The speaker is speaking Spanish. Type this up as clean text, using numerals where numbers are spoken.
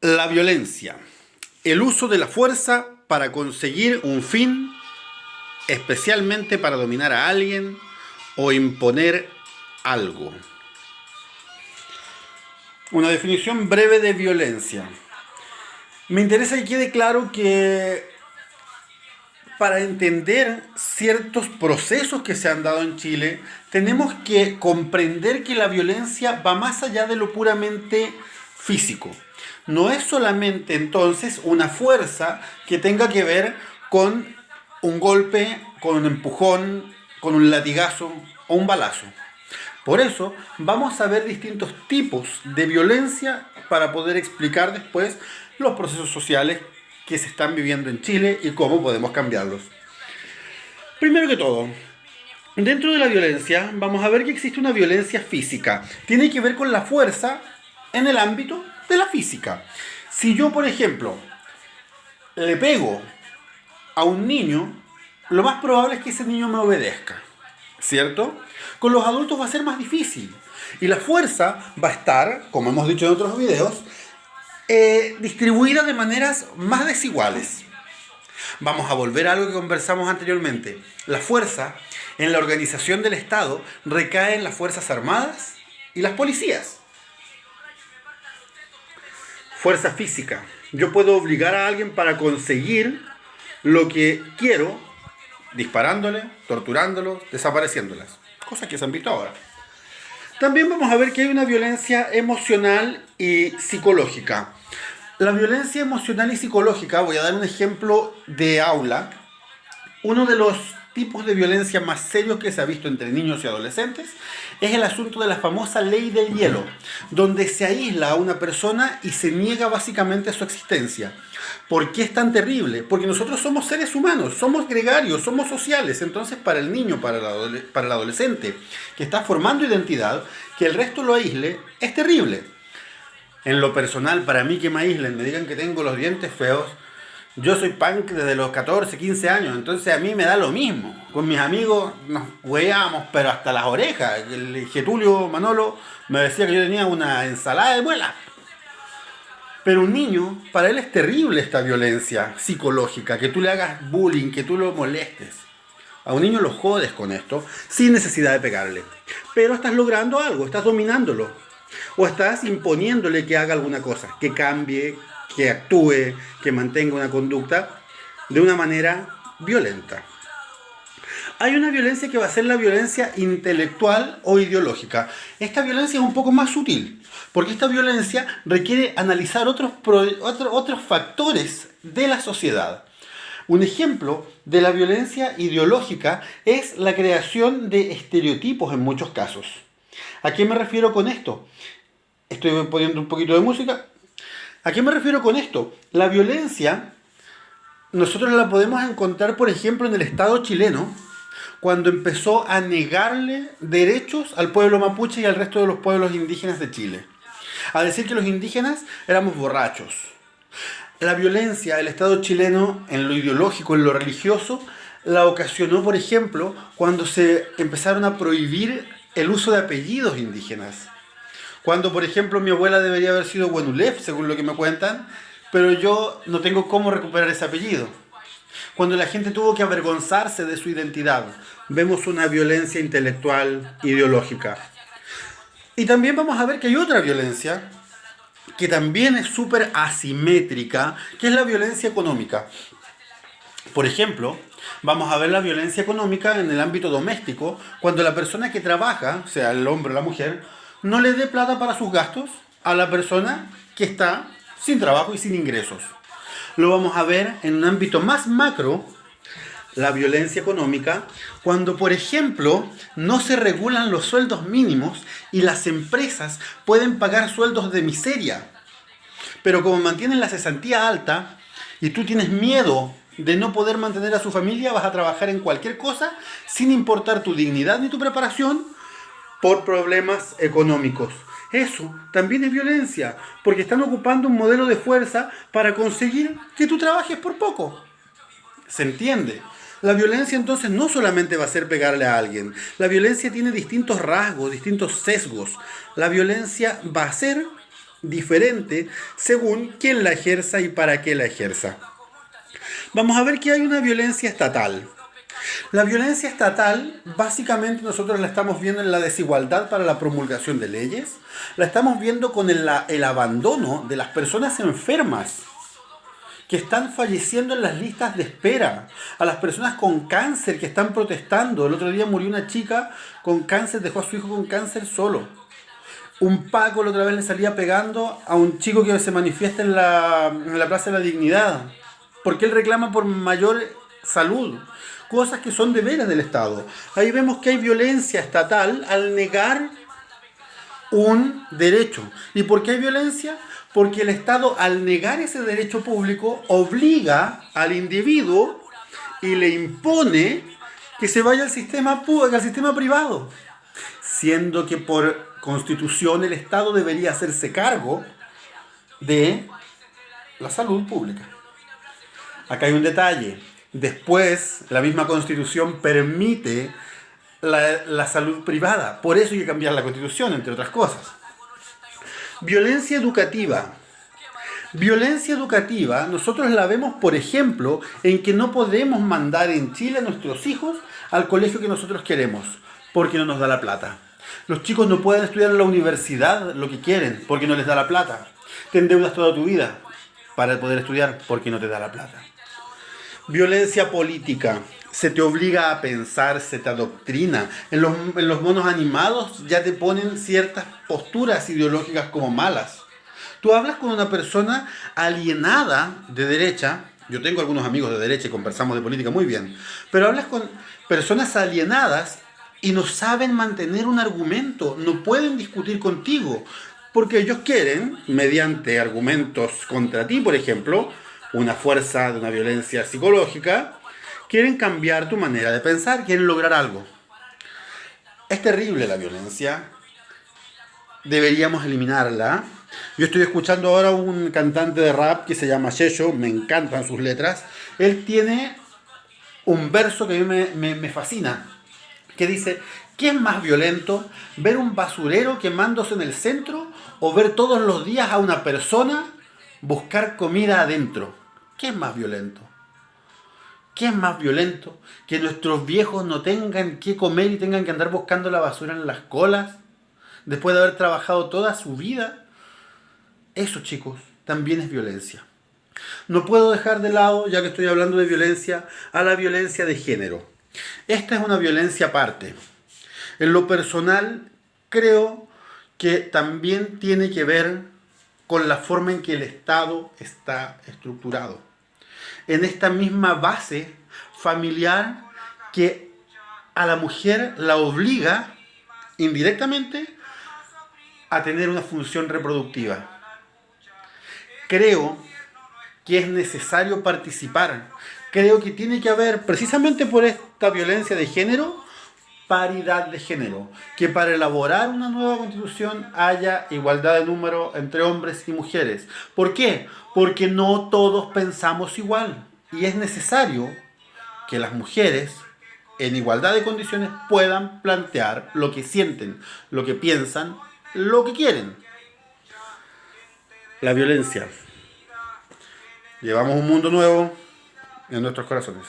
La violencia, el uso de la fuerza para conseguir un fin, especialmente para dominar a alguien o imponer algo. Una definición breve de violencia. Me interesa que quede claro que para entender ciertos procesos que se han dado en Chile, tenemos que comprender que la violencia va más allá de lo puramente físico. No es solamente entonces una fuerza que tenga que ver con un golpe, con un empujón, con un latigazo o un balazo. Por eso vamos a ver distintos tipos de violencia para poder explicar después los procesos sociales que se están viviendo en Chile y cómo podemos cambiarlos. Primero que todo, dentro de la violencia vamos a ver que existe una violencia física. Tiene que ver con la fuerza en el ámbito de la física. Si yo, por ejemplo, le pego a un niño, lo más probable es que ese niño me obedezca, ¿cierto? Con los adultos va a ser más difícil. Y la fuerza va a estar, como hemos dicho en otros videos, distribuida de maneras más desiguales. Vamos a volver a algo que conversamos anteriormente. La fuerza en la organización del Estado recae en las Fuerzas Armadas y las policías. Fuerza física. Yo puedo obligar a alguien para conseguir lo que quiero, disparándole, torturándolo, desapareciéndolas. Cosas que se han visto ahora. También vamos a ver que hay una violencia emocional y psicológica. La violencia emocional y psicológica, voy a dar un ejemplo de aula. Uno de los tipos de violencia más serios que se ha visto entre niños y adolescentes es el asunto de la famosa ley del hielo, donde se aísla a una persona y se niega básicamente su existencia. ¿Por qué es tan terrible? Porque nosotros somos seres humanos, somos gregarios, somos sociales. Entonces, para el niño, para el adolescente que está formando identidad, que el resto lo aísle, es terrible. En lo personal, para mí que me aíslen, me digan que tengo los dientes feos, yo soy punk desde los 14, 15 años, entonces a mí me da lo mismo. Con mis amigos nos hueábamos, pero hasta las orejas. El Getulio Manolo me decía que yo tenía una ensalada de muelas. Pero un niño, para él es terrible esta violencia psicológica, que tú le hagas bullying, que tú lo molestes. A un niño lo jodes con esto, sin necesidad de pegarle. Pero estás logrando algo, estás dominándolo. O estás imponiéndole que haga alguna cosa, que cambie, que actúe, que mantenga una conducta de una manera violenta. Hay una violencia que va a ser la violencia intelectual o ideológica. Esta violencia es un poco más sutil, porque esta violencia requiere analizar otros factores de la sociedad. Un ejemplo de la violencia ideológica es la creación de estereotipos en muchos casos. ¿A qué me refiero con esto? Estoy poniendo un poquito de música. ¿A qué me refiero con esto? La violencia nosotros la podemos encontrar, por ejemplo, en el Estado chileno, cuando empezó a negarle derechos al pueblo mapuche y al resto de los pueblos indígenas de Chile. A decir que los indígenas éramos borrachos. La violencia del Estado chileno en lo ideológico, en lo religioso, la ocasionó, por ejemplo, cuando se empezaron a prohibir el uso de apellidos indígenas. Cuando, por ejemplo, mi abuela debería haber sido Guanulef, según lo que me cuentan, pero yo no tengo cómo recuperar ese apellido. Cuando la gente tuvo que avergonzarse de su identidad, vemos una violencia intelectual, ideológica. Y también vamos a ver que hay otra violencia que también es súper asimétrica, que es la violencia económica. Por ejemplo, vamos a ver la violencia económica en el ámbito doméstico, cuando la persona que trabaja, sea el hombre o la mujer, no le dé plata para sus gastos a la persona que está sin trabajo y sin ingresos. Lo vamos a ver en un ámbito más macro, la violencia económica, cuando, por ejemplo, no se regulan los sueldos mínimos y las empresas pueden pagar sueldos de miseria. Pero como mantienen la cesantía alta y tú tienes miedo de no poder mantener a su familia, vas a trabajar en cualquier cosa sin importar tu dignidad ni tu preparación por problemas económicos. Eso también es violencia, porque están ocupando un modelo de fuerza para conseguir que tú trabajes por poco. ¿Se entiende? La violencia entonces no solamente va a ser pegarle a alguien. La violencia tiene distintos rasgos, distintos sesgos. La violencia va a ser diferente según quién la ejerza y para qué la ejerza. Vamos a ver que hay una violencia estatal. La violencia estatal, básicamente nosotros la estamos viendo en la desigualdad para la promulgación de leyes, la estamos viendo con el abandono de las personas enfermas que están falleciendo en las listas de espera, a las personas con cáncer que están protestando. El otro día murió una chica con cáncer, dejó a su hijo con cáncer solo. Un Paco la otra vez le salía pegando a un chico que se manifiesta en la Plaza de la Dignidad, porque él reclama por mayor salud, cosas que son deberes del Estado. Ahí vemos que hay violencia estatal al negar un derecho. ¿Y por qué hay violencia? Porque el Estado, al negar ese derecho público, obliga al individuo y le impone que se vaya al sistema privado, siendo que por Constitución el Estado debería hacerse cargo de la salud pública. Acá hay un detalle. Después, la misma Constitución permite la salud privada. Por eso hay que cambiar la Constitución, entre otras cosas. Violencia educativa. Violencia educativa, nosotros la vemos, por ejemplo, en que no podemos mandar en Chile a nuestros hijos al colegio que nosotros queremos, porque no nos da la plata. Los chicos no pueden estudiar en la universidad lo que quieren, porque no les da la plata. Te endeudas toda tu vida para poder estudiar, porque no te da la plata. Violencia política. Se te obliga a pensar, se te adoctrina. En los monos animados ya te ponen ciertas posturas ideológicas como malas. Tú hablas con una persona alienada de derecha. Yo tengo algunos amigos de derecha y conversamos de política muy bien. Pero hablas con personas alienadas y no saben mantener un argumento. No pueden discutir contigo. Porque ellos quieren, mediante argumentos contra ti, por ejemplo, una fuerza de una violencia psicológica, quieren cambiar tu manera de pensar, quieren lograr algo. Es terrible la violencia. Deberíamos eliminarla. Yo estoy escuchando ahora un cantante de rap que se llama Yesho, me encantan sus letras. Él tiene un verso que a mí me fascina, que dice: ¿qué es más violento? ¿Ver un basurero quemándose en el centro o ver todos los días a una persona buscar comida adentro? ¿Qué es más violento? ¿Qué es más violento? ¿Que nuestros viejos no tengan qué comer y tengan que andar buscando la basura en las colas después de haber trabajado toda su vida? Eso, chicos, también es violencia. No puedo dejar de lado, ya que estoy hablando de violencia, a la violencia de género. Esta es una violencia aparte. En lo personal, creo que también tiene que ver con la forma en que el Estado está estructurado. En esta misma base familiar que a la mujer la obliga indirectamente a tener una función reproductiva. Creo que es necesario participar. Creo que tiene que haber, precisamente por esta violencia de género, paridad de género. Que para elaborar una nueva constitución haya igualdad de número entre hombres y mujeres. ¿Por qué? Porque no todos pensamos igual. Y es necesario que las mujeres, en igualdad de condiciones, puedan plantear lo que sienten, lo que piensan, lo que quieren. La violencia. Llevamos un mundo nuevo en nuestros corazones.